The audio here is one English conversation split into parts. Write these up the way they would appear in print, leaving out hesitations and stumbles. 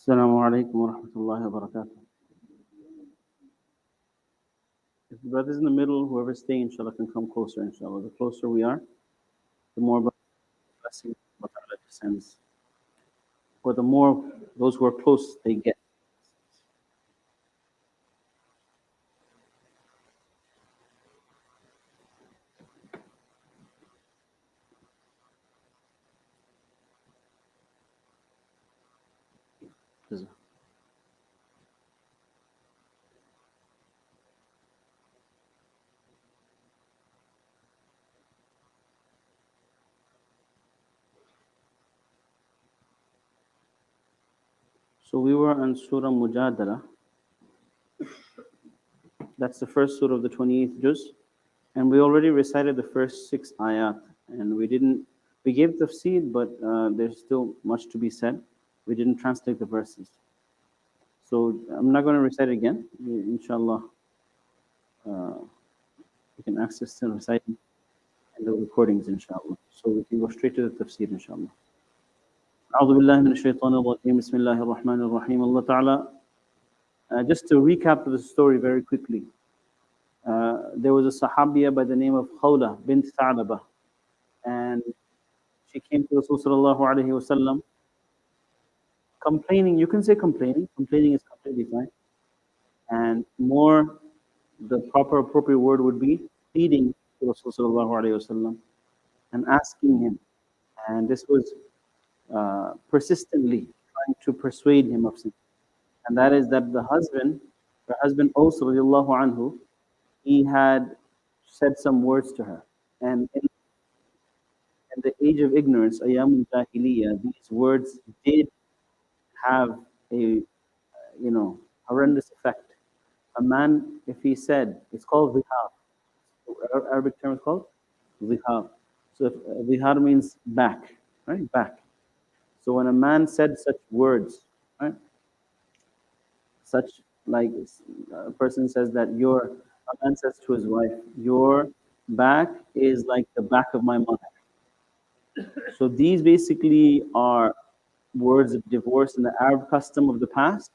Assalamu alaikum wa rahmatullahi wa barakatuh. If the brothers in the middle, whoever's staying, inshallah, can come closer, inshallah. The closer we are, the more blessing Allah Ta'ala descends. Or the more those who are close they get. So we were on Surah Al-Mujadilah. That's the first surah of the 28th juz. And we already recited the first 6 ayat. And we gave tafseer, but there's still much to be said. We didn't translate the verses. So I'm not going to recite it again. Inshallah, you can access the reciting and the recordings, inshallah. So we can go straight to the tafseer, inshallah. أعوذ بالله من الشيطان الرجيم بسم الله الرحمن الرحيم. Allah Ta'ala, just to recap the story very quickly. There was a Sahabiya by the name of Khawla bint Tha'laba, and she came to Rasul sallallahu alayhi wa sallam complaining. You can say complaining is completely fine, and more the proper appropriate word would be pleading to Rasul sallallahu alayhi wa sallam and asking him, and this was persistently trying to persuade him of something, and that is that her husband Aus radiallahu anhu, he had said some words to her, and in the age of ignorance, ayamul jahiliyyah, these words did have a horrendous effect. A man, if he said, it's called zihar. Arabic term is called zihar. So zihar means back, right? Back. So when a man said such words, right? Such like a person says that a man says to his wife, your back is like the back of my mother. So these basically are words of divorce in the Arab custom of the past,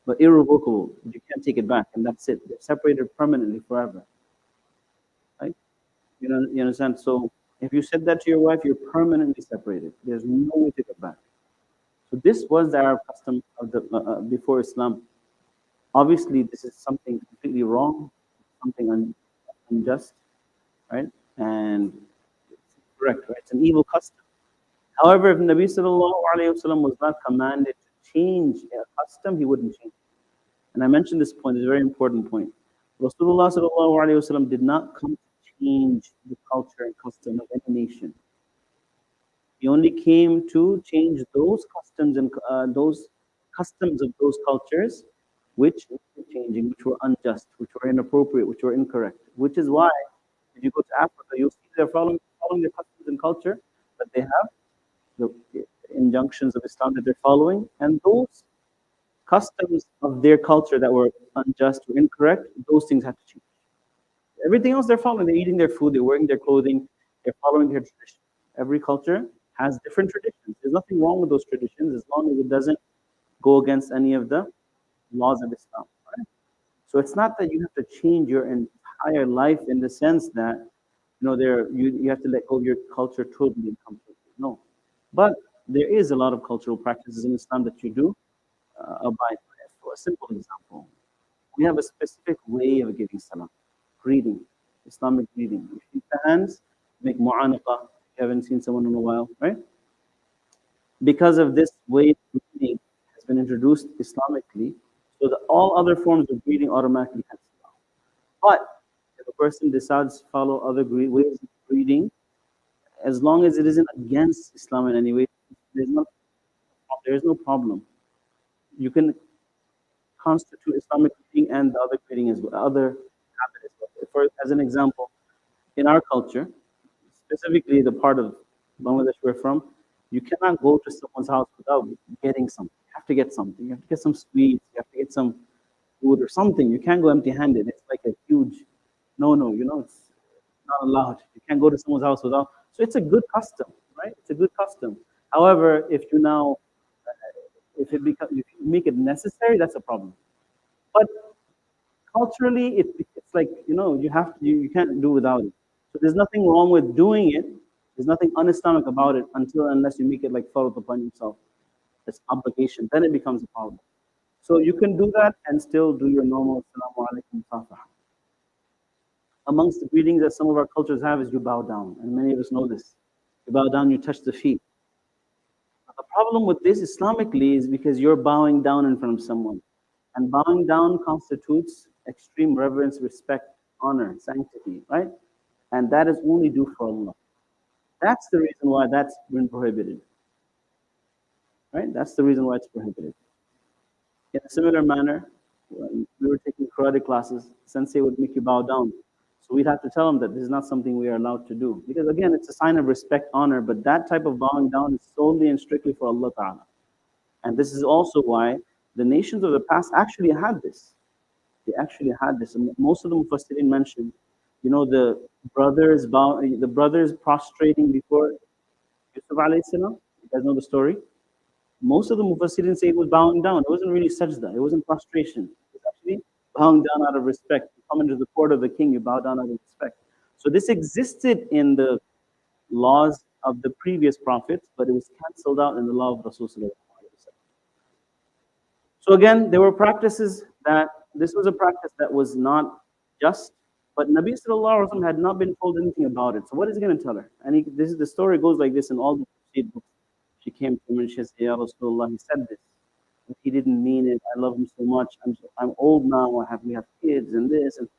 but irrevocable. You can't take it back, and that's it. They're separated permanently forever. Right? You understand? So if you said that to your wife, you're permanently separated. There's no way to get back. So this was the Arab custom of the before Islam. Obviously, this is something completely wrong, something unjust, right? And it's correct, right? It's an evil custom. However, if Nabi sallallahu alayhi wa sallam was not commanded to change a custom, he wouldn't change it. And I mentioned this point, it's a very important point. Rasulullah sallallahu alayhi wa sallam did not come to change the culture and custom of any nation. He only came to change those customs and those customs of those cultures which were changing, which were unjust, which were inappropriate, which were incorrect. Which is why, if you go to Africa, you'll see they're following their customs and culture, but they have the injunctions of Islam that they're following, and those customs of their culture that were unjust or incorrect, those things have to change. Everything else they're following, they're eating their food, they're wearing their clothing, they're following their traditions. Every culture has different traditions. There's nothing wrong with those traditions as long as it doesn't go against any of the laws of Islam. Right? So it's not that you have to change your entire life in the sense that you have to let go of your culture totally and completely. No. But there is a lot of cultural practices in Islam that you do abide by. For a simple example, we have a specific way of giving salam, greeting, Islamic greeting. You shake the hands, make mu'anaqa. You haven't seen someone in a while, right? Because of this way of greeting has been introduced Islamically, so that all other forms of greeting automatically cancel out. But if a person decides to follow other ways of greeting, as long as it isn't against Islam in any way, there's no problem. You can constitute Islamic greeting and the other greeting as well, other habit as well. As an example, in our culture, specifically the part of Bangladesh we're from, you cannot go to someone's house without getting something. You have to get something. You have to get some sweets. You have to get some food or something. You can't go empty-handed. It's like a huge no. It's not allowed. You can't go to someone's house without. So it's a good custom, right? It's a good custom. However, if if you make it necessary, that's a problem. But culturally, it's like, you can't do without it. So there's nothing wrong with doing it. There's nothing un-Islamic about it unless you make it like fard upon yourself. It's obligation. Then it becomes a problem. So you can do that and still do your normal Assalamu alaikum safaha. Amongst the greetings that some of our cultures have is you bow down, and many of us know this. You bow down, you touch the feet. The problem with this Islamically is because you're bowing down in front of someone. And bowing down constitutes extreme reverence, respect, honor, sanctity, right? And that is only due for Allah. That's the reason why that's been prohibited. Right? That's the reason why it's prohibited. In a similar manner, when we were taking karate classes, sensei would make you bow down. So we'd have to tell them that this is not something we are allowed to do. Because again, it's a sign of respect, honor, but that type of bowing down is solely and strictly for Allah Ta'ala. And this is also why the nations of the past actually had this. They actually had this. And most of the Mufassirin mentioned, the brothers prostrating before Yusuf alayhi salam. You guys know the story? Most of the Mufassirin say it was bowing down. It wasn't really sajda. It wasn't prostration. It was actually bowing down out of respect. You come into the court of the king, you bow down out of respect. So this existed in the laws of the previous prophets, but it was cancelled out in the law of Rasulullah. So again, there were practices this was a practice that was not just, but Nabi Sallallahu Alaihi Wasallam had not been told anything about it. So what is he going to tell her? And the story goes like this in all the Tafseer books. She came to him and she said, Ya Rasulullah, he said this. But he didn't mean it. I love him so much. I'm old now. We have kids and this. And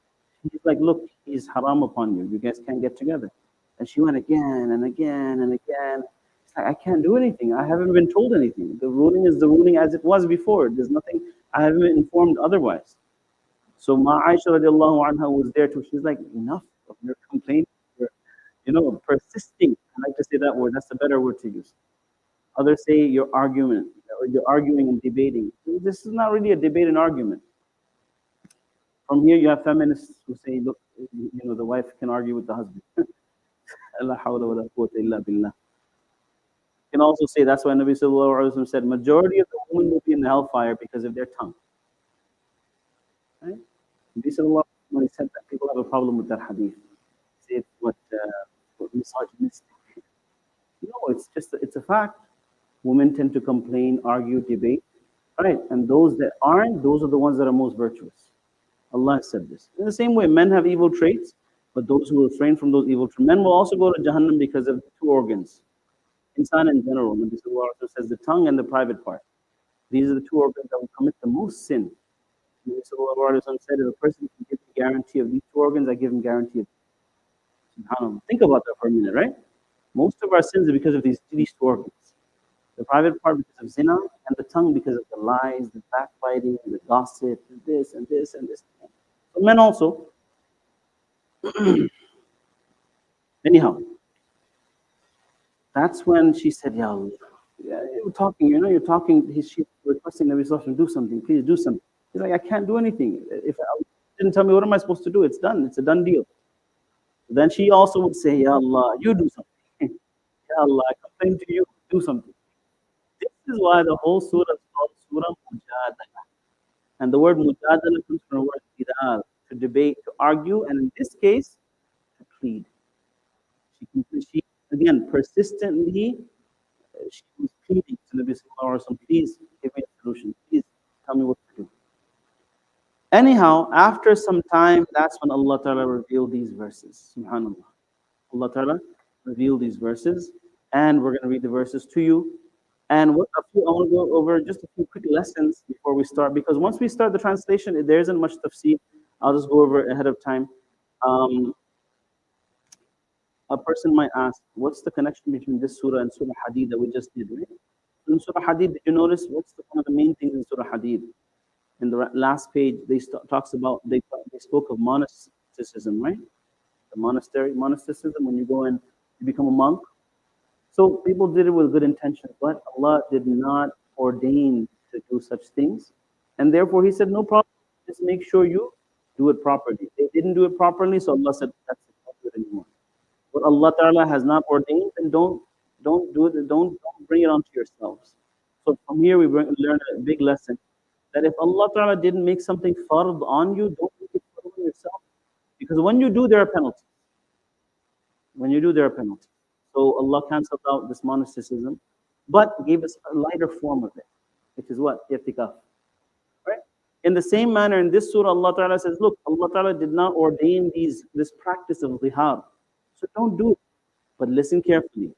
he's like, look, he's haram upon you. You guys can't get together. And she went again and again and again. It's like, I can't do anything. I haven't been told anything. The ruling is the ruling as it was before. There's nothing, I haven't been informed otherwise. So Aisha radiallahu anha was there too. She's like, enough of your complaint. You're persisting. I like to say that word. That's the better word to use. Others say you're arguing and debating. This is not really a debate and argument. From here, you have feminists who say, look, the wife can argue with the husband. La hawla wa la quwwata illa billah. You can also say that's why Nabi Sallallahu Alaihi Wasallam said majority of the women will be in the hellfire because of their tongue. Right? Nabi Sallallahu Alaihi Wasallam, when he said that, people have a problem with that hadith. Say it's what misogynistic. No, it's a fact. Women tend to complain, argue, debate, right? And those that aren't, those are the ones that are most virtuous. Allah has said this. In the same way, men have evil traits, but those who refrain from those evil traits, men will also go to Jahannam because of two organs. Insan in general, Nabi Sallallahu Alaihi Wasallam says the tongue and the private part. These are the two organs that will commit the most sin. Nabi Sallallahu Alaihi Wasallam said, if a person can give me guarantee of these two organs, I give him guarantee of SubhanAllah. Think about that for a minute, right? Most of our sins are because of these two organs. The private part because of zina, and the tongue because of the lies, the backbiting, the gossip, and this and this and this. So men also. Anyhow, that's when she said, Ya Allah, you're talking, you're talking, she's requesting Nabi Sallallahu Alaihi Wasallam, do something, please do something. He's like, I can't do anything. If I didn't tell me, what am I supposed to do? It's done. It's a done deal. Then she also would say, Ya Allah, you do something. Ya Allah, I complain to you, do something. This is why the whole surah is called Surah Al-Mujadilah. And the word Mujadilah comes from the word jidal, to debate, to argue, and in this case, to plead. She again, persistently, she was pleading to Nabi Sallallahu Alaihi Wasallam, please give me a solution. Please tell me what to do. Anyhow, after some time, that's when Allah Ta'ala revealed these verses. SubhanAllah. Allah Ta'ala revealed these verses, and we're going to read the verses to you. And I want to go over just a few quick lessons before we start, because once we start the translation, there isn't much tafsir. I'll just go over ahead of time. A person might ask, what's the connection between this surah and Surah Hadid that we just did? Right? In Surah Hadid, did you notice what's one of the main things in Surah Hadid? In the last page, they spoke of monasticism, right? The monasticism, when you go and you become a monk. So people did it with good intentions, but Allah did not ordain to do such things. And therefore He said, no problem, just make sure you do it properly. They didn't do it properly, so Allah said, that's it, don't do it anymore. What Allah Ta'ala has not ordained, then don't do it, don't bring it onto yourselves. So So from here we learn a big lesson that if Allah Ta'ala didn't make something fard on you, don't make it fard on yourself. Because when you do, there are penalties. When you do, there are penalties. So Allah cancelled out this monasticism, but gave us a lighter form of it, which is what? I'tikaf. Right? In the same manner, in this surah, Allah Ta'ala says, look, Allah Ta'ala did not ordain this practice of zihar. So don't do it. But listen carefully.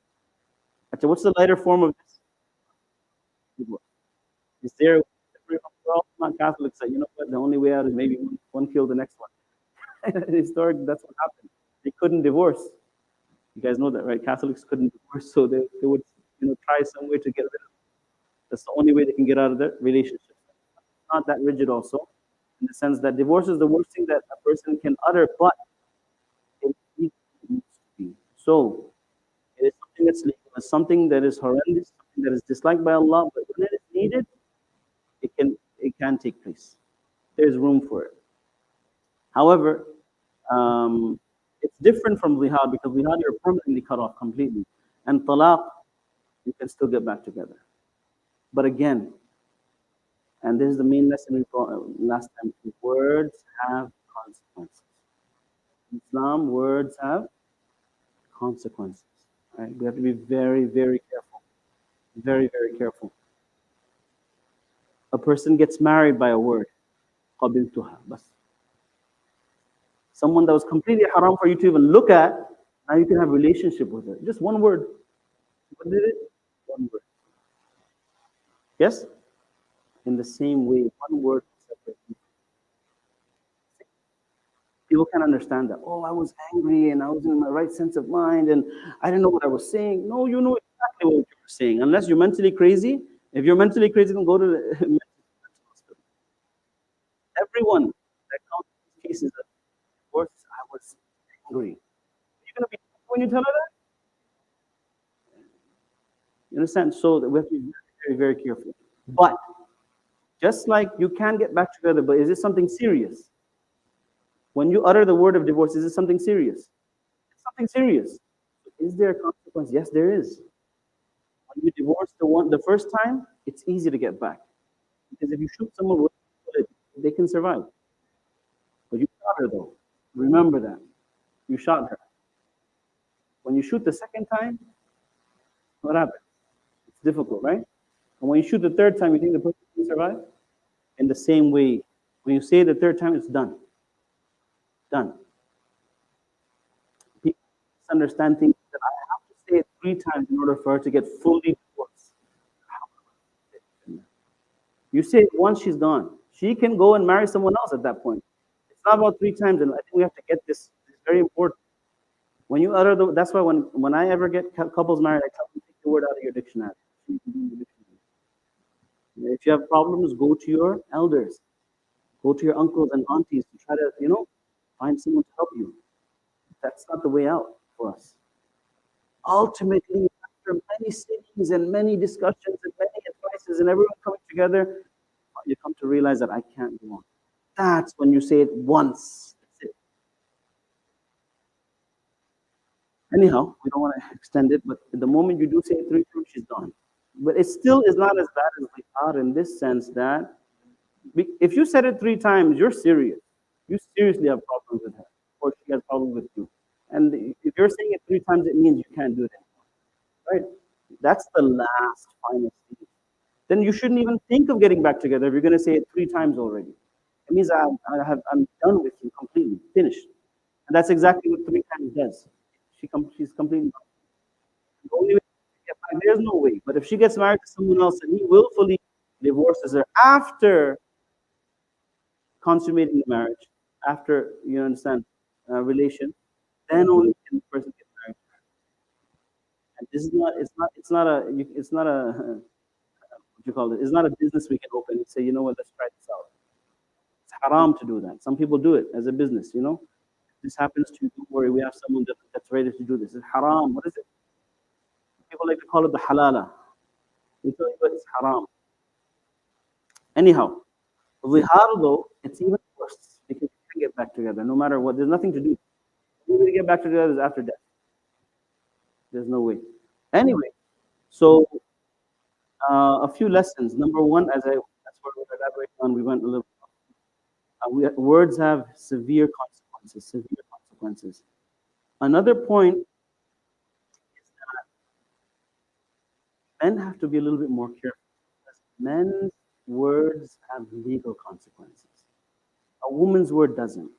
Achha, what's the lighter form of this? Is there, we're all not Catholics that, you know what, the only way out is maybe one kill the next one. Historically, that's what happened. They couldn't divorce. You guys know that, right? Catholics couldn't divorce, so they would, try some way to get rid of it. That's the only way they can get out of their relationship. Not that rigid also, in the sense that divorce is the worst thing that a person can utter, but it needs to be. So, it is something that's legal, it's something that is horrendous, something that is disliked by Allah, but when it is needed, it can take place. There's room for it. However, it's different from zihar, because zihar you're permanently cut off completely. And talaq, you can still get back together. But again, and this is the main lesson we brought last time, words have consequences. In Islam, words have consequences. Right? We have to be very, very careful. Very, very careful. A person gets married by a word. قَبِلْتُهَا بس. Someone that was completely haram for you to even look at, now you can have a relationship with her. Just one word. What did it? One word. Yes? In the same way, one word separates people. People can't understand that. Oh, I was angry and I was in my right sense of mind and I didn't know what I was saying. No, you know exactly what you were saying. Unless you're mentally crazy. If you're mentally crazy, then go to the mental hospital. Everyone that counts these cases of divorce, I was angry. Are you going to be angry when you tell her that? You understand? So we have to be very, very careful. But just like you can get back together, but is it something serious? When you utter the word of divorce, is it something serious? It's something serious. Is there a consequence? Yes, there is. When you divorce the first time, it's easy to get back. Because if you shoot someone with a bullet, they can survive. But you shot her though. Remember that. You shot her. When you shoot the second time, what happens? It's difficult, right? And when you shoot the third time, you think the person can survive? In the same way, when you say the third time, it's done. Done. People misunderstand things that I have to say it 3 times in order for her to get fully divorced. You say it once, she's gone. She can go and marry someone else at that point. It's not about 3 times, and I think we have to get this. It's very important. When you utter that's why when I ever get couples married, I tell them, take the word out of your dictionary. If you have problems, go to your elders. Go to your uncles and aunties to try to, find someone to help you. That's not the way out for us. Ultimately, after many sittings and many discussions and many advices and everyone coming together, you come to realize that I can't go on. That's when you say it once. That's it. Anyhow, we don't want to extend it, but the moment you do say it 3 times, she's gone. But it still is not as bad as we are in this sense that if you said it 3 times, you're serious. You seriously have problems with her, or she has problems with you. And if you're saying it 3 times, it means you can't do it anymore. Right? That's the last final stage. Then you shouldn't even think of getting back together if you're going to say it 3 times already. It means I'm done with you completely, finished. And that's exactly what 3 times does. She's completely done. The only way to get back, there's no way. But if she gets married to someone else and he willfully divorces her after consummating the marriage, after relation, then only can the person get married. And this is not. It's not a. What you call it? It's not a business we can open and say, you know what, let's try this out. It's haram to do that. Some people do it as a business. If this happens to you, don't worry. We have someone that's ready to do this. It's haram. What is it? People like to call it the halala. We tell you, but it's haram. Anyhow, zihar though, it's even worse because you can get back together no matter what. There's nothing to do. The only way to get back together is after death. There's no way. Anyway, so A few lessons. Number one, that's what we're elaborating on. We went a little. Words have severe consequences. Severe consequences. Another point is that men have to be a little bit more careful. Because men's words have legal consequences. A woman's word doesn't.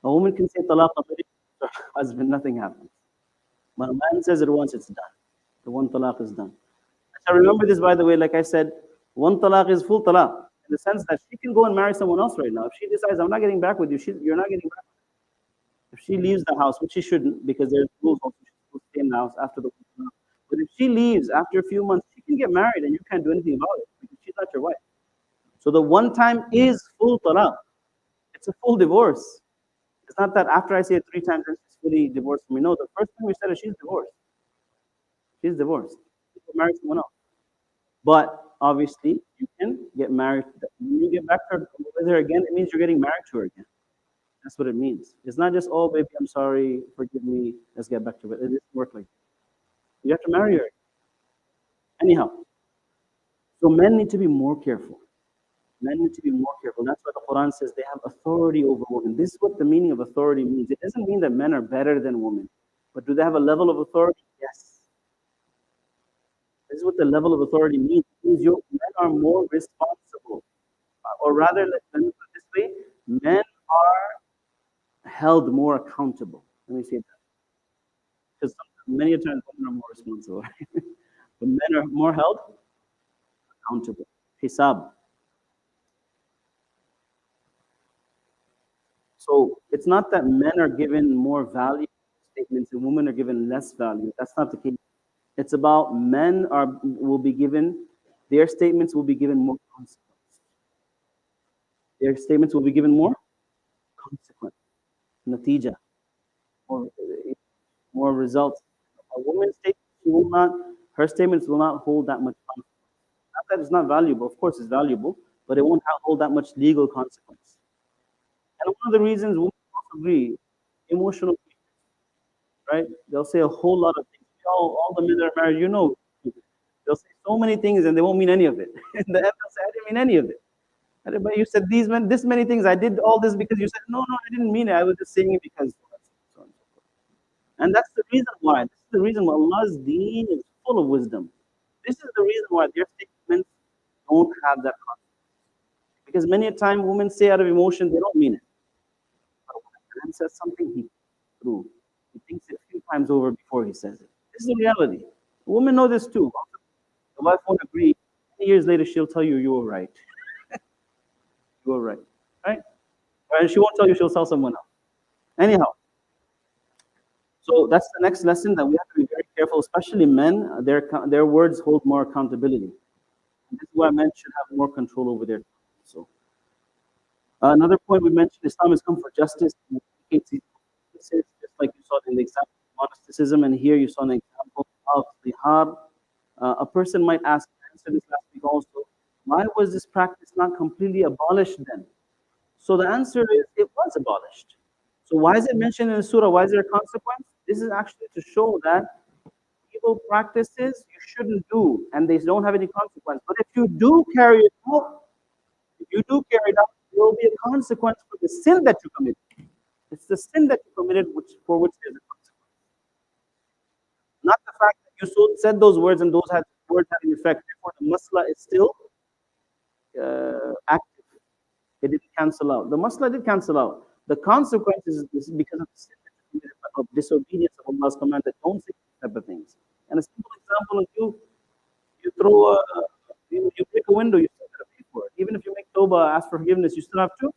A woman can say talaq to her husband, nothing happens. When a man says it once, it's done. The one talaq is done. I remember this, by the way, like I said, one talaq is full talaq, in the sense that she can go and marry someone else right now. If she decides, I'm not getting back with you, you're not getting back. If she leaves the house, which she shouldn't, because there's rules also, she's supposed to stay in the house after the talaq. But if she leaves after a few months, she can get married and you can't do anything about it because she's not your wife. So the one time is full talaq. It's a full divorce. It's not that after I say it 3 times, she's fully divorced from me. No, the first time we said it, she's divorced. She's divorced. She can marry someone else. But obviously, you can get married. When you get back with her again, it means you're getting married to her again. That's what it means. It's not just, oh, baby, I'm sorry, forgive me, let's get back to it. It doesn't work like that. You have to marry her. Anyhow, so men need to be more careful. Men need to be more careful. That's why the Quran says they have authority over women. This is what the meaning of authority means. It doesn't mean that men are better than women. But do they have a level of authority? Yes. This is what the level of authority means. It means men are more responsible. Or rather, let me put it this way, men are held more accountable. Let me say that. Because many times women are more responsible. But men are more held accountable. Hisab. So it's not that men are given more value statements and women are given less value. That's not the case. It's about will be given, their statements will be given more consequence. Their statements will be given more consequence, natija, more, more results. A woman's statement, her statements will not hold that much consequence. Not that it's not valuable, of course it's valuable, but it won't hold that much legal consequence. And one of the reasons women also agree, emotional, right? They'll say a whole lot of things. All the men that are married, they'll say so many things and they won't mean any of it. In the end, they'll say, I didn't mean any of it. But you said this many things. I did all this because you said, no, I didn't mean it. I was just saying it because so on and so forth. And that's the reason why. This is the reason why Allah's deen is full of wisdom. This is the reason why their statements don't have that consequence. Because many a time women say out of emotion, they don't mean it. But when a man says something, he through. He thinks it a few times over before he says it. This is the reality. Women know this too. The wife won't agree. 10 years later, she'll tell you were right. You were right. Right? And she won't tell you, she'll tell someone else. Anyhow. So that's the next lesson, that we have to be very careful, especially men. Their words hold more accountability. And this is why men should have more control over their tongue. So another point we mentioned, Islam has come for justice. Just like you saw in the example of monasticism, and here you saw an example of zihar. A person might ask, I answered this last week also, why was this practice not completely abolished then? So the answer is, it was abolished. So why is it mentioned in the surah? Why is there a consequence? This is actually to show that evil practices you shouldn't do, and they don't have any consequence. But if you do carry it out, there will be a consequence for the sin that you committed. It's the sin that you committed for which there's a consequence. Not the fact that you said those words and those words had an effect. Therefore, the masla is still active. It didn't cancel out. The masla did cancel out. The consequence is because of the sin that you committed, of disobedience of Allah's command, that don't say these type of things. And a simple example is you throw you break a window, you still have to pay for it. Even if you make tawbah, ask for forgiveness, you still have to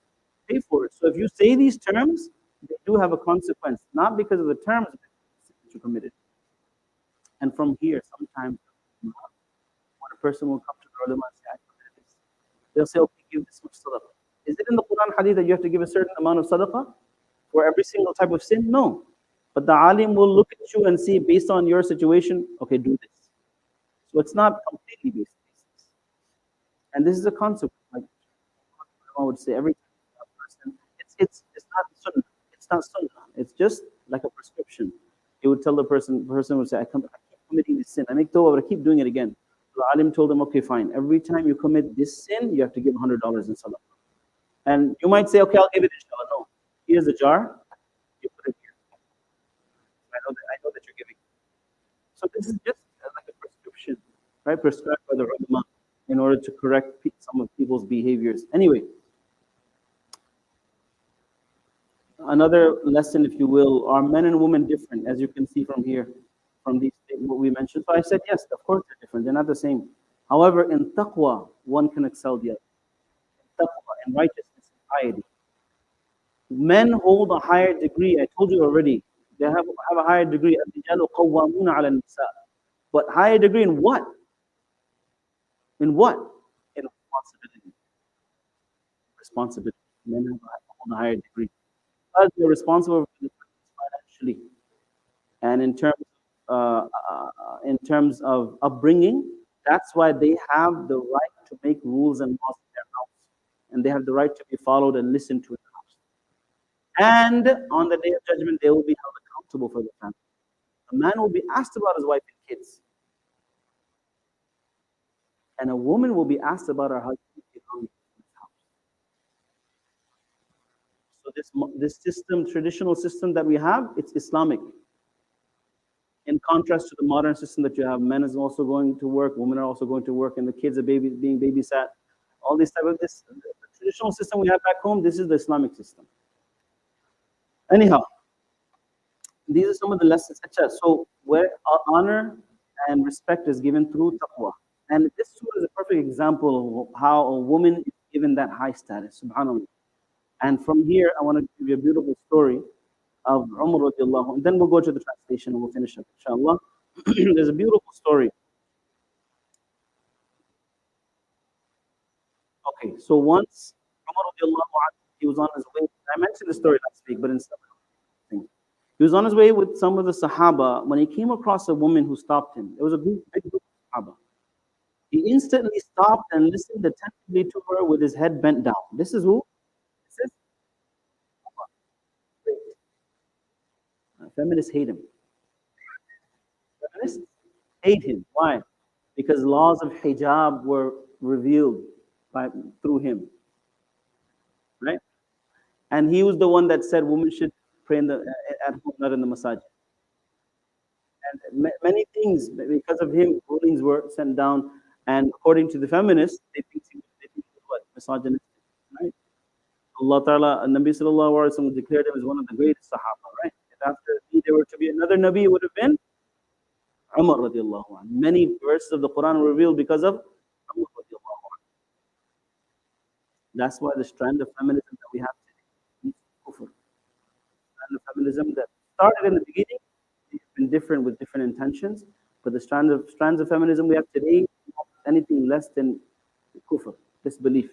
pay for it. So if you say these terms, they do have a consequence, not because of the terms that you committed. And from here, sometimes when a person will come to the ulama and say, I committed this, they'll say, okay, give this much sadaqah. Is it in the Quran hadith that you have to give a certain amount of sadaqah for every single type of sin? No. But the alim will look at you and see, based on your situation, okay, do this. So it's not completely based on this. And this is a consequence. Like I would say, every time a person, it's not sunnah. It's not sunnah. It's just like a prescription. He would tell the person would say, I keep committing this sin. I make tawbah, but I keep doing it again. So the alim told him, okay, fine. Every time you commit this sin, you have to give $100 in salah. And you might say, okay, I'll give it inshallah. No. Here's a jar. You put it here. I know that you're giving. So this is just like a prescription, right? Prescribed by the ulama in order to correct some of people's behaviors. Anyway, another lesson, if you will, are men and women different, as you can see from here, from these what we mentioned? So I said, yes, of course they're different. They're not the same. However, in taqwa, one can excel the other. In taqwa, in righteousness, in piety. Men hold a higher degree. I told you already. They have a higher degree. الرجال قوامون على النساء. But higher degree in what? In what? In responsibility. Responsibility. Men have a higher degree. Because they're responsible financially. And in terms of upbringing, that's why they have the right to make rules and laws in their house. And they have the right to be followed and listened to in the house. And on the day of judgment, they will be held accountable for the family. A man will be asked about his wife and kids. And a woman will be asked about her husband in his house. So this system, traditional system that we have, it's Islamic. In contrast to the modern system that you have, men is also going to work, women are also going to work, and the kids are being babysat. All this type of this, the traditional system we have back home, this is the Islamic system. Anyhow, these are some of the lessons. So where honor and respect is given through taqwa. And this surah is a perfect example of how a woman is given that high status, subhanAllah. And from here, I want to give you a beautiful story of Umar radiallahu, and then we'll go to the translation and we'll finish up, inshallah. There's a beautiful story. Okay, so once Umar radiallahu, he was on his way. I mentioned the story last week, but instead, he was on his way with some of the Sahaba when he came across a woman who stopped him. It was a big group of Sahaba. He instantly stopped and listened attentively to her with his head bent down. This is who? This is feminists hate him. Feminists hate him. Why? Because laws of hijab were revealed through him. Right? And he was the one that said women should pray at home, not in the masajid. And many things, because of him, rulings were sent down. And according to the feminists, they think he was what? Misogynistic. Right? Allah Ta'ala, Nabi Sallallahu Alaihi Wasallam declared him as one of the greatest Sahaba. Right? If after there were to be another Nabi, it would have been Umar radiallahu anhu. Many verses of the Quran were revealed because of Umar radiallahu anhu. That's why the strand of feminism that we have today is kufr. The strand of feminism that started in the beginning, it's been different with different intentions, but the strands of feminism we have today, anything less than kufr, disbelief.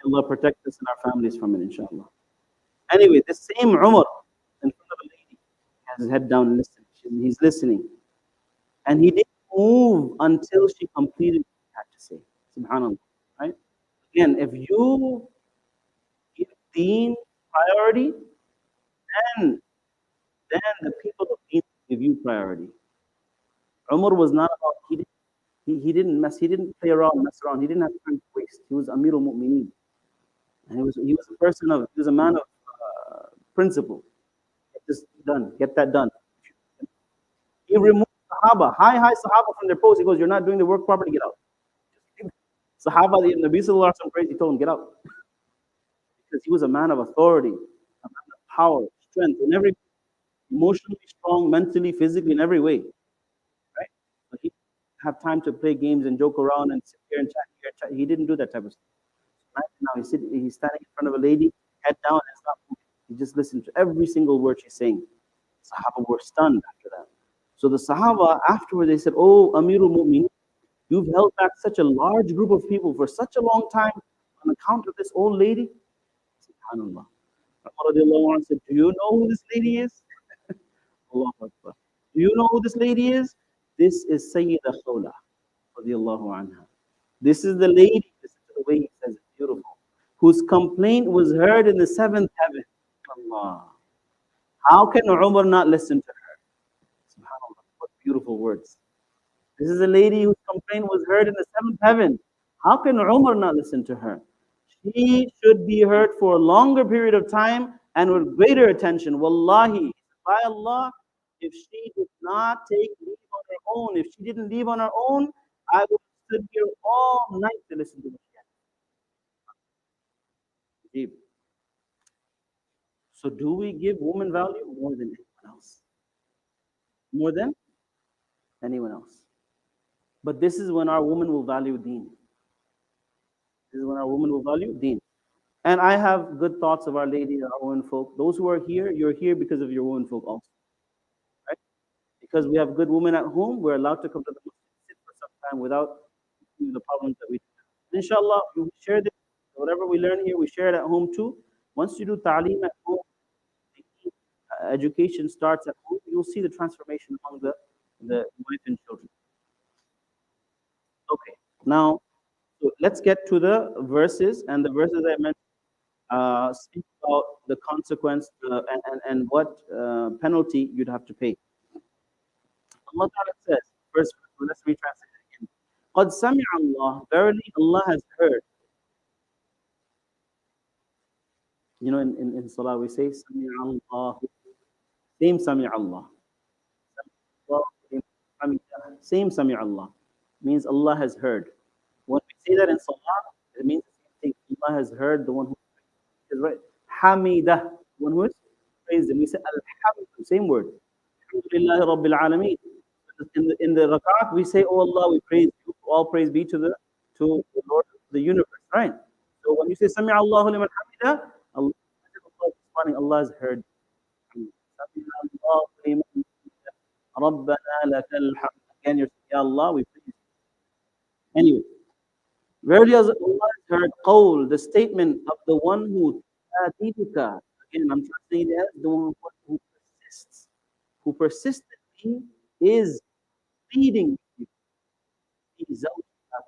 Allah protect us and our families from it, inshallah. Anyway, this same Umar, in front of a lady, has his head down and listening. He's listening. And he didn't move until she completed what he had to say. Subhanallah. Right? Again, if you give deen priority, then the people of deen give you priority. Umar was not about, he didn't play around, mess around. He didn't have time to waste. He was Amir al-Mu'mineen. And he was a man of principle. Get this done. Get that done. He removed Sahaba, high Sahaba from their post. He goes, you're not doing the work properly, get out. Sahaba, the Nabi Sallallahu Alaihi Wasallam praised, he told him, get out. Because he was a man of authority, a man of power, strength, in every emotionally strong, mentally, physically, in every way. Right? But he didn't have time to play games and joke around and sit here and chat. He didn't do that type of stuff. Right now he's standing in front of a lady, head down, and it's not moving. He just listened to every single word she's saying. Sahaba were stunned after that. So the Sahaba, afterward, they said, oh, Amirul Mu'mineen, you've held back such a large group of people for such a long time on account of this old lady. SubhanAllah. Umar said, do you know who this lady is? Allahu Akbar. Do you know who this lady is? This is Sayyida Khawla. Anha. This is the lady, listen to the way he says it, beautiful, whose complaint was heard in the seventh heaven. Allah. How can Umar not listen to her? SubhanAllah. What beautiful beautiful words. This is a lady whose complaint was heard in the seventh heaven. How can Umar not listen to her? She should be heard for a longer period of time and with greater attention. Wallahi, by Allah, if she did not take leave on her own, if she didn't leave on her own, I would have stood here all night to listen to what she had. So do we give women value more than anyone else? More than anyone else. But this is when our woman will value deen. This is when our woman will value deen. And I have good thoughts of Our Lady, our women folk. Those who are here, you're here because of your women folk also. Right? Because we have good women at home, we're allowed to come to the mosque, sit for some time without the problems that we have. Inshallah, we share this. Whatever we learn here, we share it at home too. Once you do ta'aleem at home, education starts at home, you'll see the transformation among the wife and children. Okay, now so let's get to the verses, and the verses I mentioned speak about the consequence and what penalty you'd have to pay. Allah Ta'ala says, first, let's retranslate it again. قَدْ سَمِعَ اللَّهُ, verily Allah has heard. You know, in Salah we say, سَمِعَ اللَّهُ. Same Sami Allah. Same Sami Allah. Means Allah has heard. When we say that in Salah, it means the same thing. Allah has heard, the one who is right. Hamidah, the one who is praised. And we say Alhamdulillah, same word. Alhamdulillahi Rabbil Alameen. In the rak'at, we say, Oh Allah, we praise you. All praise be to the Lord of the universe. Right? So when you say Sami Allahu liman hamidah, Allah is responding, Allah has heard. رَبَّنَا لَكَ الْحَمْدُ. Again, you're saying, Ya Allah, we praise you. Anyway, verily Allah has heard qawl, the statement of the one who tatitika. Again, I'm translating it as the one who persists. Who persistently is pleading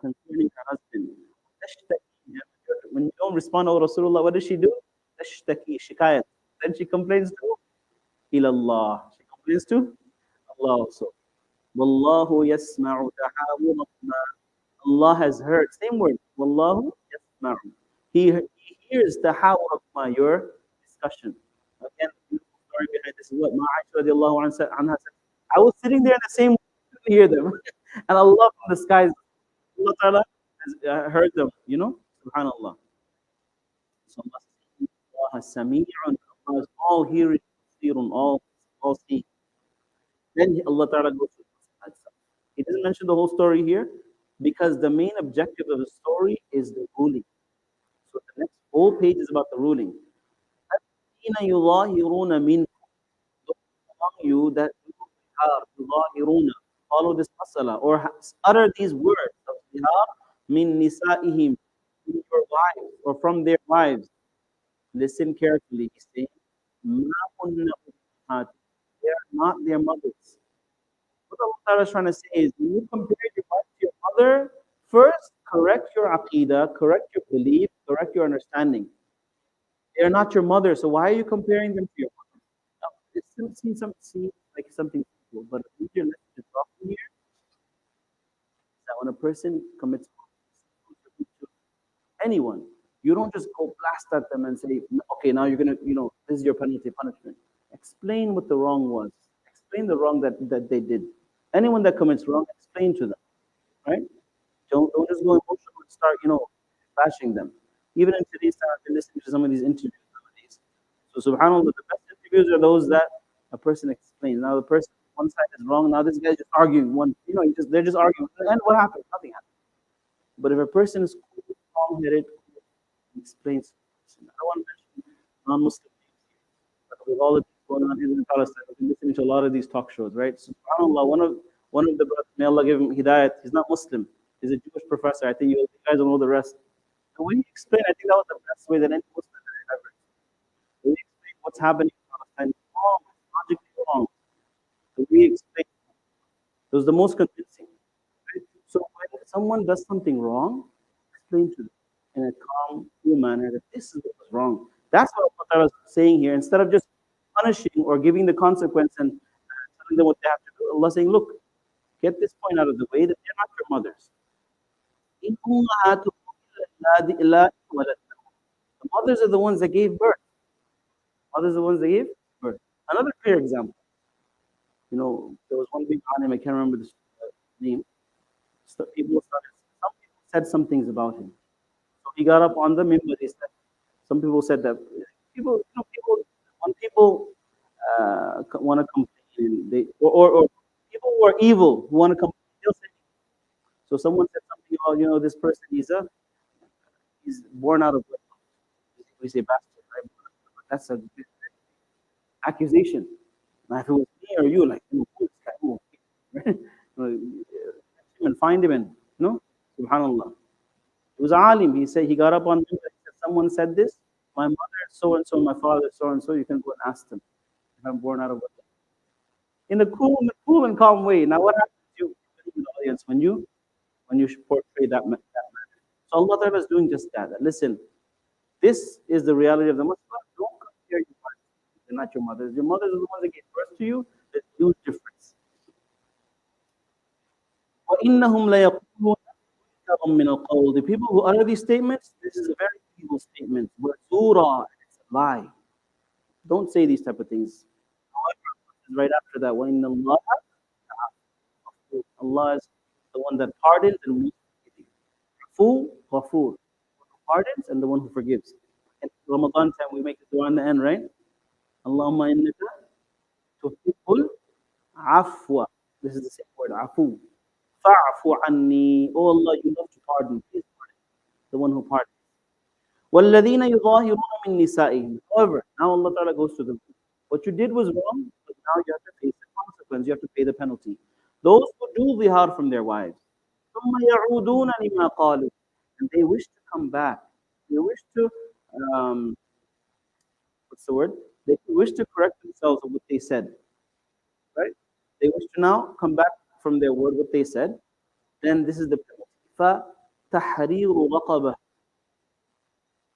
concerning her husband. When you don't respond to Rasulullah, what does she do? Tashtaki, shikayat. Then she complains to ilallah. She complains to Allah also. Wallahu yasma'u tahawurakuma. Allah has heard. Same word. Wallahu yasma'u. He hears tahawurakuma, your discussion. Again, the story behind this is what Ma'aisha radiallahu anha said. I was sitting there in the same room to hear them. And Allah from the skies, Allah Ta'ala has heard them, you know? Subhanallah. So Allah is Sami'un. Allah is all hearing, all seeing. Then Allah Ta'ala goes to that. He doesn't mention the whole story here because the main objective of the story is the ruling. So the next whole page is about the ruling. Among you that follow this masala or utter these words of zihar min nisa'ihim, from your wives or from their wives. Listen carefully. He's saying, they are not their mothers. What Allah is trying to say is, when you compare your wife to your mother, first correct your aqidah, correct your belief, correct your understanding. They are not your mother, so why are you comparing them to your mother? Now, it seems like something simple, but a major lesson is often here that when a person commits anyone, you don't just go blast at them and say, okay, now you're gonna, this is your penalty, punishment. Explain what the wrong was. Explain the wrong that they did. Anyone that commits wrong, explain to them, right? Don't just go emotional and start, bashing them. Even in today's time, I've been listening to some of these interviews nowadays. So subhanAllah, the best interviews are those that a person explains. Now the person, one side is wrong, now this guy's just arguing. They're just arguing. And what happened? Nothing happened. But if a person is strong-headed, explains. I don't want to mention non-Muslim names here, but with all of this going on in Palestine, I've been listening to a lot of these talk shows, right? SubhanAllah, one of the brothers, may Allah give him hidayat, he's not Muslim, he's a Jewish professor. I think you guys don't know the rest. And when he explained, I think that was the best way that any Muslim had ever. When he explained what's happening in Palestine, it's wrong, it's logically wrong. So we explained it was the most convincing. Right? So when someone does something wrong, explain to them in a calm, cool manner that this is what was wrong. That's what I was saying here. Instead of just punishing or giving the consequence and telling them what they have to do, Allah saying, look, Get this point out of the way that they're not your mothers. إِنْ أُمَّهَاتُكُمْ إِلَّا اللَّاتِي وَلَدْنَكُمْ. The mothers are the ones that gave birth. Mothers are the ones that gave birth. Another clear example. There was one big alim, I can't remember the name. So some people said some things about him. So he got up on the minbar. Some people said that when people want to complain, or people who are evil who want to complain, they'll say. So someone said something about, this person, he's born out of wedlock. We say bastard, right? That's a big accusation. Now, if it was me or you, like, who is this guy? Right? Catch him and find him, and subhanallah. It was alim. He said, he got up on him and said, someone said this. My mother is so and so, my father is so and so. You can go and ask them if I'm born out of wedlock. In a cool and calm way. Now, what happens to you in the audience when you portray that manner? So Allah Ta'ala is doing just that. Listen, this is the reality of the Muslim. Don't compare your mothers. They're not your mothers. Your mothers are the ones that gave birth to you. There's a huge difference. وَإِنَّهُمْ لَيَقُولُونَ مِنَ الْقَوْلِ. The people who utter these statements, this is a very evil statement. وَزُورًا, it's a lie. Don't say these type of things. However, right after that, وَإِنَّ اللَّهَ, Allah is the one that pardons and most forgiving. Afu, Ghafur, who pardons and the one who forgives. In Ramadan time, we make the dua in the end, right? Allahumma innaka tuhibbul afwa. This is the same word, afu. Fa'fu anni. Oh Allah, you love to pardon. Please pardon. The one who pardons. وَالَّذِينَ يُظَاهِرُونَ مِن نِسَائِهِمْ. However, now Allah Ta'ala goes to them. What you did was wrong, but now you have to face the consequence. You have to pay the penalty. Those who do zihar from their wives, ثُمَّ يَعُودُونَ لِمَا قَالُوا, and they wish to come back. They wish to, what's the word? They wish to correct themselves of what they said, right? They wish to now come back from their word, what they said. Then this is the penalty. فَتَحْرِيرُ رَقَبَةٍ.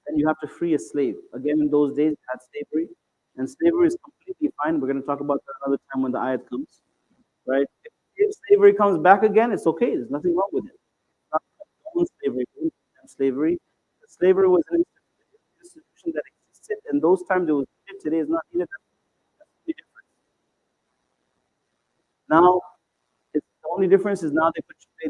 Then you have to free a slave. Again, in those days, you had slavery, and slavery is completely fine. We're going to talk about that another time when the ayat comes, right? If slavery comes back again, it's okay. There's nothing wrong with it. It's not slavery, slavery. Slavery was an institution that existed in those times. It was needed. Today is not needed. That's the difference. Now, the only difference is now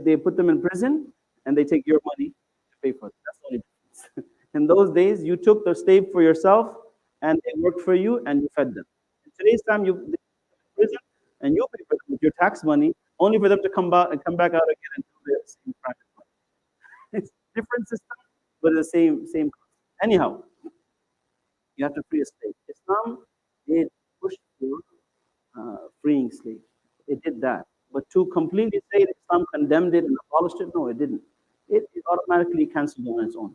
they put them in prison and they take your money to pay for it. That's the only difference. In those days, you took the slave for yourself and they worked for you and you fed them. In today's time, you put them in prison and you pay for them with your tax money, only for them to come back out again and do the same practice. It's a different system, but the same concept. Anyhow, you have to free a slave. Islam did push for freeing slaves. It did that. But to completely say that Islam condemned it and abolished it, no, it didn't. It automatically canceled on its own.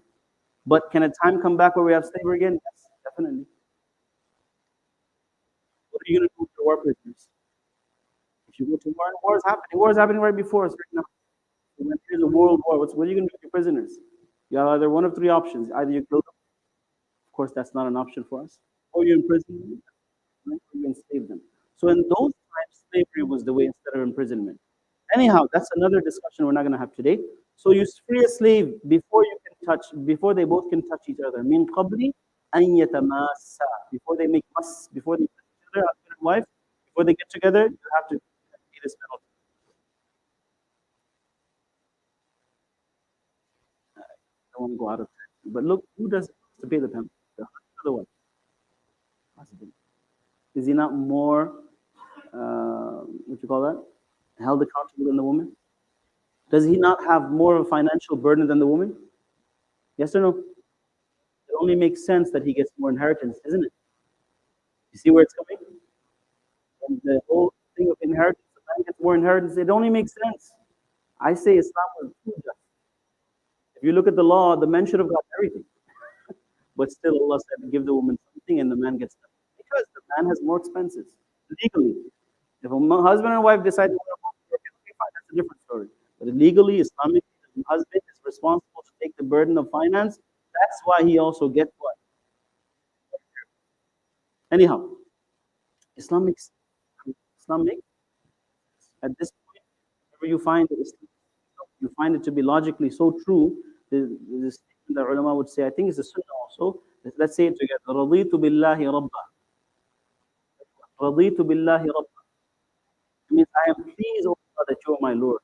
But can a time come back where we have slavery again? Yes, definitely. What are you going to do with your war prisoners? If you go to war, and war is happening. War is happening right before us right now. When there's a world war, what are you going to do with your prisoners? You have either one of three options. Either you kill them. Of course, that's not an option for us. Or you imprison them, or you enslave them. So in those times, slavery was the way instead of imprisonment. Anyhow, that's another discussion we're not going to have today. So you free a slave before they both can touch each other. Min qabli an yatamassa. Before they make mas, before they touch each other, husband and wife, before they get together, you have to pay this penalty. I don't want to go out of time. But look, who does to pay the penalty? The husband or the wife? Husband. Is he not more, what you call that? Held accountable than the woman? Does he not have more of a financial burden than the woman? Yes or no? It only makes sense that he gets more inheritance, isn't it? You see where it's coming? And the whole thing of inheritance, the man gets more inheritance, it only makes sense. I say Islam was too just. If you look at the law, the men should have got everything. But still Allah said, give the woman something and the man gets nothing. Because the man has more expenses, legally. If a husband and wife decide to work, okay, fine, that's a different story. But legally, Islamically, the husband is responsible to take the burden of finance. That's why he also gets what? Anyhow, Islam makes at this point whenever you find it to be logically so true, the statement that ulama would say, I think it's a sunnah also. Let's say it together. رَضِيتُ بِاللَّهِ رَبًّا. رَضِيتُ بِاللَّهِ رَبًّا. It means I am pleased, O Allah, that you are my Lord.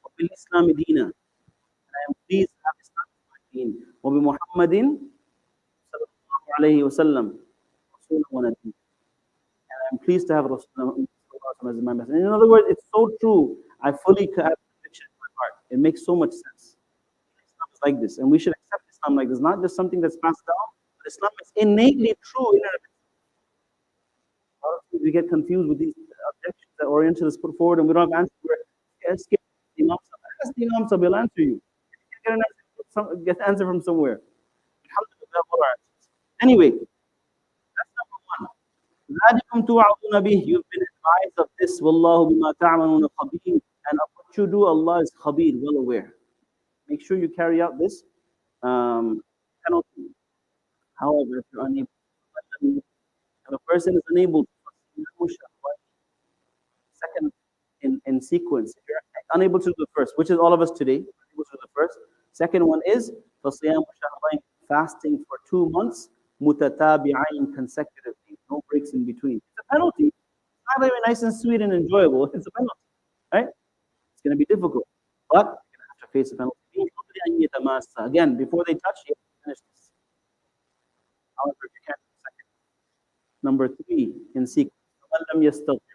وَبِالْإِسْلَامِ دِينًا. And I am pleased to have Islam as my deen. وَبِمُحَمَّدٍ صلى الله عليه وسلم رسولا ونبيا. And I'm pleased to have Rasulullah as my messenger. In other words, it's so true. I fully have conviction in my heart. It makes so much sense. Islam is like this, and we should accept Islam like this. Not just something that's passed down, but Islam is innately true in and of itself. We get confused with these objections that Orientalists put forward, and we don't have answers. We're scared of the Imam Sahib. Ask the Imam Sahib, he'll answer you. You get an answer from somewhere. Alhamdulillah, all our answers. Anyway, that's number one. ذَلِكُمْ تُوعَظُونَ بِهِ. You've been advised of this. وَاللَّهُ بِمَا تَعْمَلُونَ خَبِيرٌ. And of what you do, Allah is khabir, well aware. Make sure you carry out this penalty. However, if you're unable, if a person is unable to, second in sequence, if you're unable to do the first, which is all of us today, unable to do the first. Second one is فَصِيَامُ شَهْرَيْنِ, fasting for 2 months, مُتَتَابِعَيْن, consecutively, no breaks in between. It's a penalty. It's not very nice and sweet and enjoyable. It's a penalty, right? It's going to be difficult, but you're going to have to face a penalty. Again, before they touch, you have to finish this. However, if you can't do the second. Number 3 in sequence,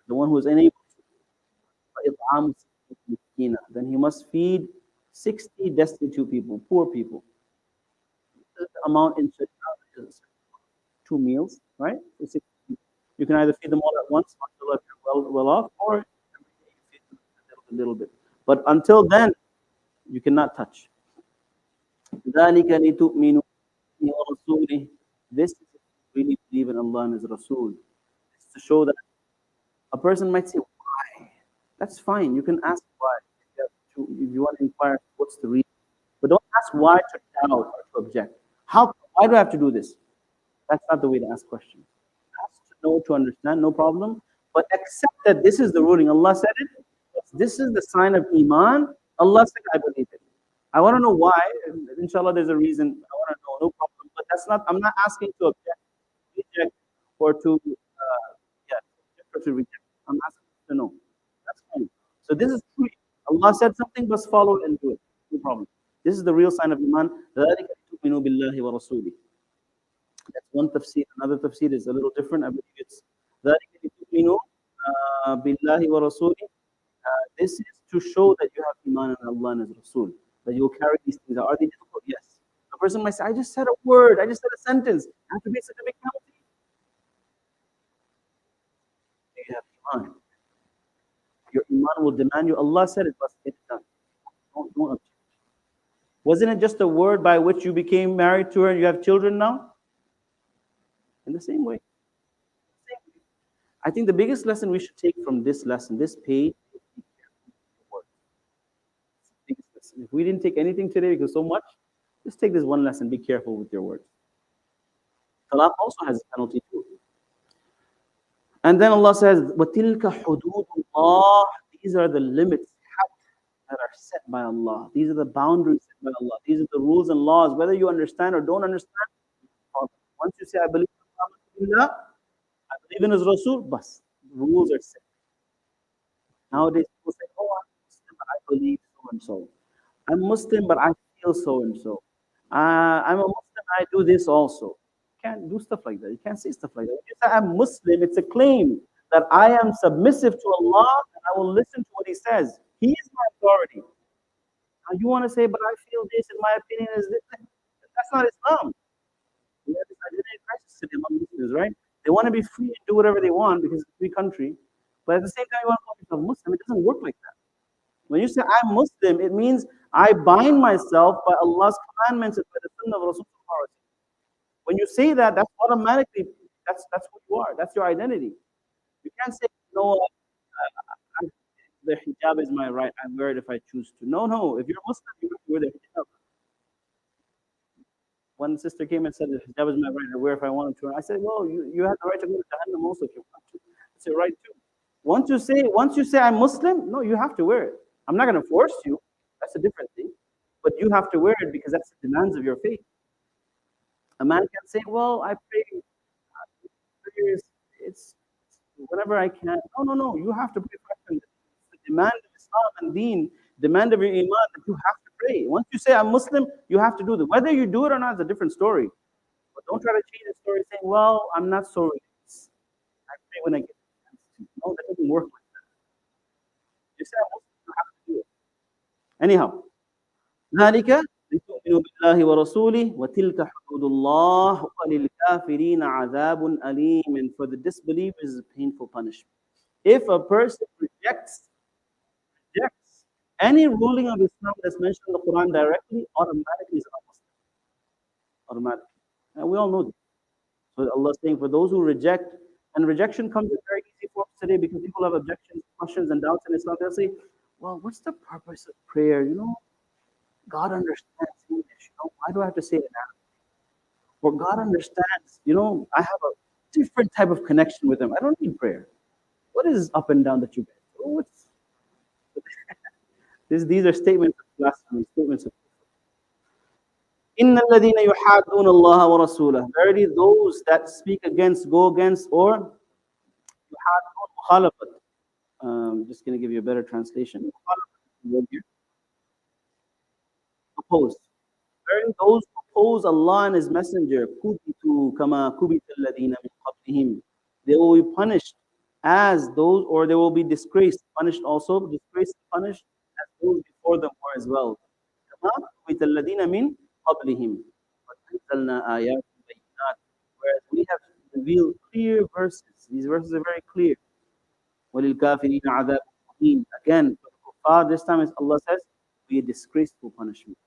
the one who is unable to, then he must feed 60 destitute people, poor people. The amount in is 2 meals, right? You can either feed them all at once until you're well off, or you feed them a little bit. But until then, you cannot touch. ذَلِكَ لِتُؤْمِنُوا بِرَسُولِهِ. This is to really believe in Allah and His Rasul. It's to show that a person might say, why? That's fine. You can ask why. If you want to inquire, what's the reason? But don't ask why to doubt or to object. Why do I have to do this? That's not the way to ask questions. Ask to know, to understand, no problem. But accept that this is the ruling. Allah said it. This is the sign of Iman. Allah said, I believe it. I want to know why. Inshallah, there's a reason. I want to know, no problem. But I'm not asking to object, reject, or to reject. I'm asking to know. That's fine. So this is true. Allah said something, just follow it and do it. No problem. This is the real sign of Iman. ذَلِكَ لِتُؤْمِنُوا بِاللَّهِ وَرَسُولِهِ. That's one tafsir. Another tafsir is a little different. I believe it's ذَلِكَ لِتُؤْمِنُوا بِاللَّهِ وَرَسُولِهِ. This is to show that you have Iman in Allah and His Rasul. That you will carry these things out. Are they difficult? Yes. A person might say, I just said a word. I just said a sentence. I have to be such a big penalty. You have Iman. Your Iman will demand you. Allah said it must get done. Don't object. Wasn't it just a word by which you became married to her and you have children now? In the same way. I think the biggest lesson we should take from this lesson, this page, is be careful with your words. It's the biggest lesson. If we didn't take anything today because so much, just take this one lesson. Be careful with your words. Talaq also has a penalty too. And then Allah says, وَتِلْكَ حُدُودُ اللَّهِ. These are the limits that are set by Allah. These are the boundaries set by Allah. These are the rules and laws. Whether you understand or don't understand, once you say, I believe in Allah, I believe in His Rasul, bas, the rules are set. Nowadays, people say, oh, I'm Muslim, but I believe so and so. I'm Muslim, but I feel so and so. I'm a Muslim, I do this also. You can't do stuff like that. You can't say stuff like that. When you say I'm Muslim, it's a claim that I am submissive to Allah and I will listen to what He says. He is my authority. Now you want to say, but I feel this, and my opinion is this. That's not Islam. We have this identity crisis today among Muslims, right? They want to be free and do whatever they want because it's a free country. But at the same time, you want to call yourself Muslim. It doesn't work like that. When you say I'm Muslim, it means I bind myself by Allah's commandments and by the Sunnah of Rasulullah. When you say that, that's automatically, that's who you are. That's your identity. You can't say, no, the hijab is my right. I wear it if I choose to. No. If you're Muslim, you wear the hijab. One sister came and said, the hijab is my right. I wear if I wanted to. And I said, well, you have the right to go to Jahannam also if you want to. It's your right too. Once you say I'm Muslim, no, you have to wear it. I'm not going to force you. That's a different thing. But you have to wear it because that's the demands of your faith. A man can say, well, I pray prayers, it's whenever I can. No, no, no. You have to pray for it. It's the demand of Islam and Deen, demand of your Iman that you have to pray. Once you say I'm Muslim, you have to do that. Whether you do it or not is a different story. But don't try to change the story saying, well, I'm not so religious. I pray when I get the chance to. No, that doesn't work like that. You say I'm Muslim, you have to do it. Anyhow, ذلك لتؤمنوا بالله ورسوله وتلك حدود الله وللكافرين عذاب أليم. And for the disbelievers is a painful punishment. If a person rejects any ruling of Islam that's mentioned in the Quran directly, automatically is not Muslim. Automatically. And we all know this. So Allah is saying for those who reject, and rejection comes in very easy forms today because people have objections, questions, and doubts in Islam. They'll say, well, what's the purpose of prayer? God understands English. Why do I have to say it now? Or God understands, I have a different type of connection with Him. I don't need prayer. What is up and down that you get? These are statements of blasphemy, statements of إِنَّ الَّذِينَ يُحَادُّونَ اللَّهَ وَرَسُولَهُ. Verily those that speak against, go against, or يُحَادُّونَ مُخَالَفَةً. Just going to give you a better translation. Oppose. Verily those who oppose Allah and His Messenger, كُبِتُوا كَمَا كُبِتَ الَّذِينَ مِنْ قَبْلِهِمْ. They will be punished as those, or they will be disgraced, punished also, disgraced, punished as those before them were as well. كَمَا كُبِتَ الَّذِينَ مِنْ قَبْلِهِمْ. وَأَنزَلْنَا آيَاتٍ بَيِّنَاتٍ. Whereas we have revealed clear verses. These verses are very clear. وَلِلْكَافِرِينَ عَذَابٌ مُهِينٌ. Again, for the kuffar, this time as Allah says, be a disgraceful punishment.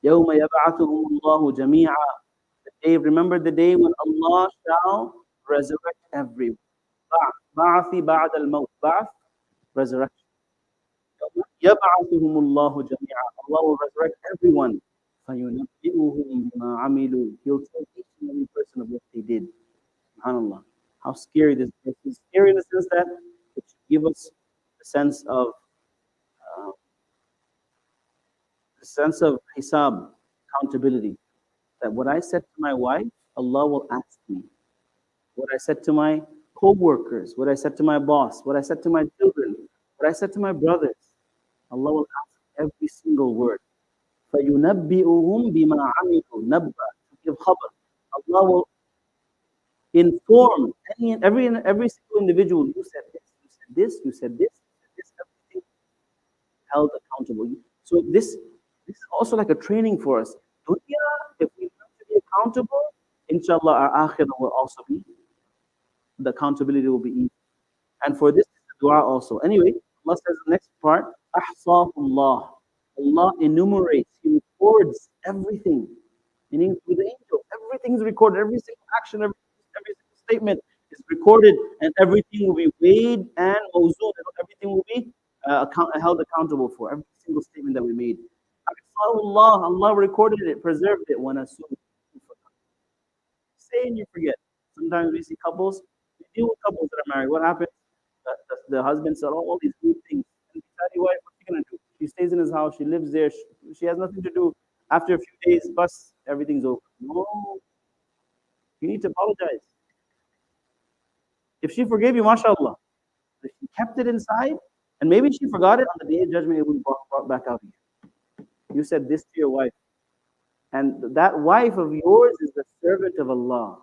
يَوْمَ يَبْعَثُهُمُ اللَّهُ جَمِيعًا. Remember the day when Allah shall resurrect everyone. بَعْثِ بَعْدَ الْمَوْتِ. Ba'ath, resurrection. يَبْعَثُهُمُ اللَّهُ جَمِيعًا. Allah will resurrect everyone. فَيُنَبِّئُهُم بِمَا عَمِلُوا. He'll tell each and every person of what they did. SubhanAllah. How scary this is. It's scary in the sense that it should give us a sense of hisab, accountability. That what I said to my wife, Allah will ask me. What I said to my co-workers, what I said to my boss, what I said to my children, what I said to my brothers, Allah will ask every single word. فَيُنَبِّئُهُم بِمَا عَمِلُوا. نَبَّ, to give khabar. Allah will inform every single individual. You said this, you said this, you said this, everything held accountable. So this is also like a training for us. Dunya, if we want to be accountable, inshallah our akhirah will also be, the accountability will be easy. And for this is the dua also. Anyway, Allah says the next part, Ahsahullah. Allah enumerates, He records everything. Meaning with the angel, everything is recorded, every single action, every single statement is recorded, and everything will be weighed and mawzoon, everything will be held accountable for, every single statement that we made. Allah recorded it, preserved it. When say and you forget. Sometimes we see couples, we deal with couples that are married. What happens? The husband said all these good things. And the wife, what's she going to do? She stays in his house, she lives there, she has nothing to do. After a few days, bus, everything's over. No. You need to apologize. If she forgave you, mashallah. If she kept it inside, and maybe she forgot it, on the day of judgment, it will be brought back out again. You said this to your wife. And that wife of yours is the servant of Allah.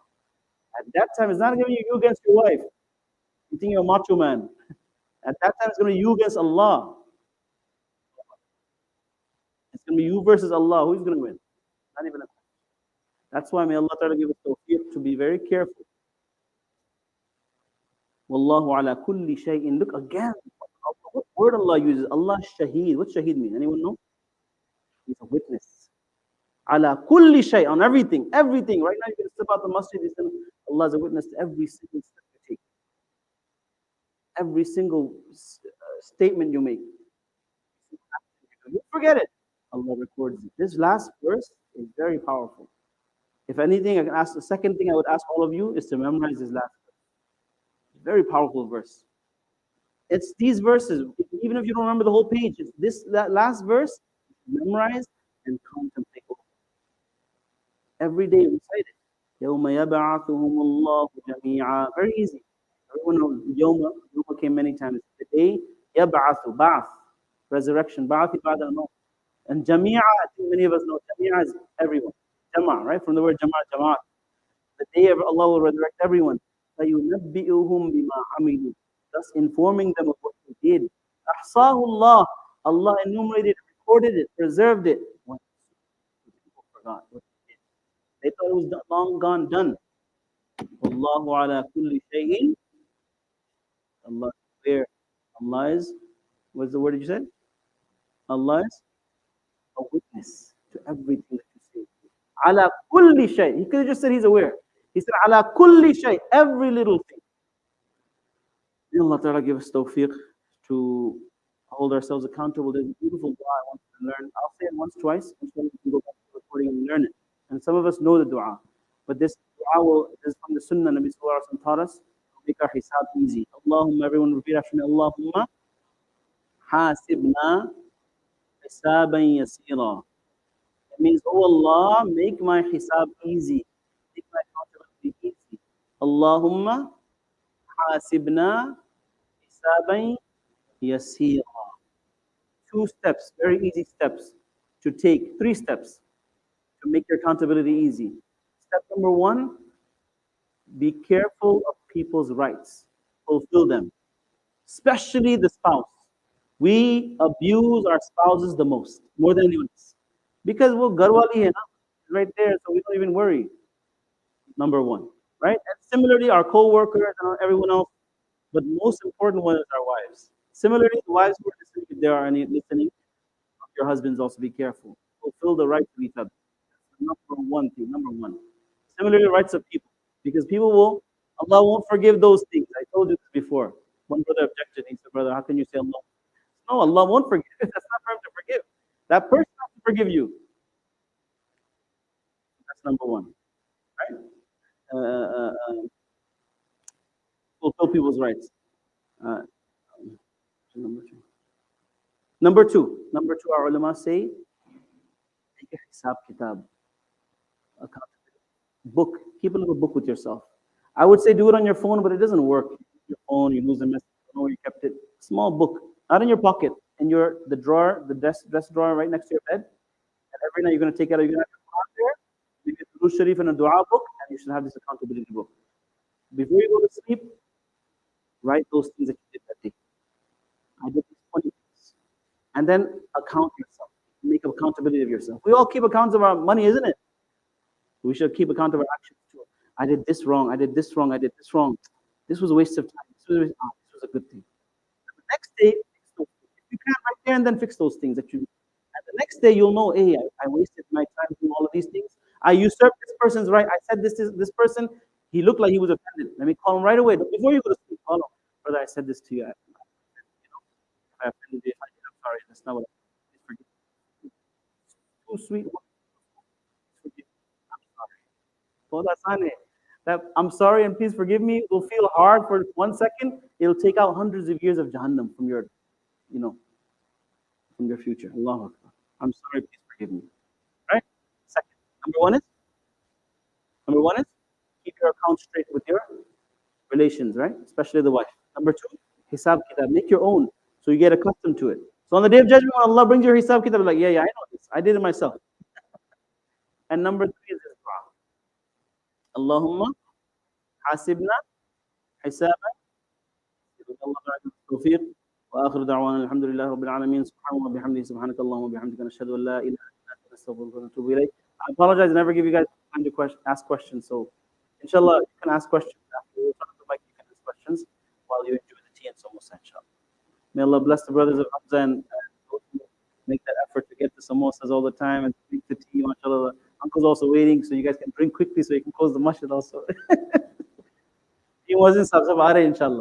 At that time, it's not going to be you against your wife. You think you're a macho man. At that time, it's going to be you against Allah. It's going to be you versus Allah. Who's going to win? Not even a question. That's why may Allah Ta'ala give us tawfiq to be very careful. Wallahu ala kulli shay'in. Look again, what word Allah uses? Allah shaheed. What shaheed mean? Anyone know? He's a witness. Ala kulli shay, on everything. Everything. Right now you can step out the masjid, Allah is a witness to every single step you take. Every single statement you make. You forget it. Allah records it. This last verse is very powerful. If anything, I can ask, the second thing I would ask all of you is to memorize this last verse. Very powerful verse. It's these verses. Even if you don't remember the whole page, it's that last verse, memorize and contemplate over it. Every day recite it. يَوْمَ يَبْعَثُهُمُ اللَّهُ جَمِيعًا. Very easy. Everyone knows Yawma. Yawma came many times. The day يَبْعَثُ, Ba'ath, resurrection. Ba'ath ba'da al-maut. And Jami'a, I think many of us know, Jami'a is everyone. Jama, right? From the word Jama'at. The day of Allah will resurrect everyone. فَيُنَبِّئُهُم بِمَا عَمِلُوا, thus informing them of what they did. أَحْصَاهُ اللَّهُ, Allah enumerated, recorded it, preserved it. What people forgot what they did. They thought it was long gone done. وَاللَّهُ عَلَى كُلِّ شَيْءٍ. Allah is aware. Allah is, what's the word that you said? Allah is a witness to everything that you say. Ala kulli shay. He could have just said he's aware. He said ala kulli shay, every little thing. May Allah Ta'ala give us tawfiq to hold ourselves accountable. There's a beautiful dua I want to learn. I'll say it once, twice, and then we can go back to the recording and learn it. And some of us know the dua. But this dua is from the sunnah Nabi Sallallahu Alaihi Wasallam taught us to make our hisab easy. Allahumma, everyone repeat after me. Allahumma hasibna hisaban yasira. It means, oh Allah, make my hisab easy. Make my accountability easy. Allahumma hasibna hisaban yasira. 2 steps, very easy steps to take. 3 steps to make your accountability easy. Step number 1, be careful of people's rights. Fulfill them. Especially the spouse. We abuse our spouses the most, more than anyone else. Because we're garwali hai na, right there, so we don't even worry. Number 1, right? And similarly, our co-workers and everyone else, but most important one is our wives. Similarly, the wives who are listening, if there are any listening, your husbands also be careful. Fulfill the rights of each other. That's the number 1 thing, number 1. Similarly, rights of people, because Allah won't forgive those things. I told you this before. One brother objected. He said, brother, how can you say Allah? No, Allah won't forgive. That's not for him to forgive. That person has to forgive you. That's number 1, right? Fulfill people's rights. Number two, our ulama say, take a hisab kitab, book. Keep a little book with yourself. I would say do it on your phone, but it doesn't work. Your phone, you lose a message, you know where you kept it. Small book, not in your pocket, in the drawer, the dress drawer right next to your bed. And every night you're going to take it out, you're going to have your Quran there, maybe a Durood Sharif and a dua book, and you should have this accountability book. Before you go to sleep, write those things that you did that day. I did these 20 things. And then account yourself. Make accountability of yourself. We all keep accounts of our money, isn't it? We should keep account of our actions too. I did this wrong. I did this wrong. I did this wrong. This was a waste of time. This was a good thing. And the next day, fix those things. If you can't right there and then fix those things that you. And the next day, you'll know, hey, I wasted my time doing all of these things. I usurped this person's right. I said this person, he looked like he was offended. Let me call him right away. Before you go to sleep, call him. Brother, I said this to you. If I offended you, if I did, I'm sorry. That's not what I said. Please forgive me. Too sweet. Forgive me. I'm sorry. Well, that's not it. That I'm sorry and please forgive me will feel hard for 1 second. It'll take out hundreds of years of Jahannam from your, from your future. Allahu Akbar. I'm sorry, please forgive me. Right? Second. Number one is keep your account straight with your relations, right? Especially the wife. Number 2, hisab kitab. Make your own so you get accustomed to it. So on the day of judgment, when Allah brings your hisab kitab, like, yeah, I know this. I did it myself. And number 3 is this dua. Allahumma hasibna hisaban. Tawfiq. وآخر دعوانا الحمد لله رب العالمين سبحان الله وبحمده سبحانك اللهم وبحمدك نشهد أن لا إله إلا أنت نستغفرك ونتوب إليك. I apologize, I never give you guys time to ask questions. So, inshallah, you can ask questions after you turn the mic. You can ask questions while you enjoy the tea and samosa, inshallah. May Allah bless the brothers of Hamza and those who make that effort to get the samosas all the time and drink the tea. MashaAllah, the uncle's also waiting, so you guys can drink quickly so you can close the masjid also. He wasn't sabza, inshallah.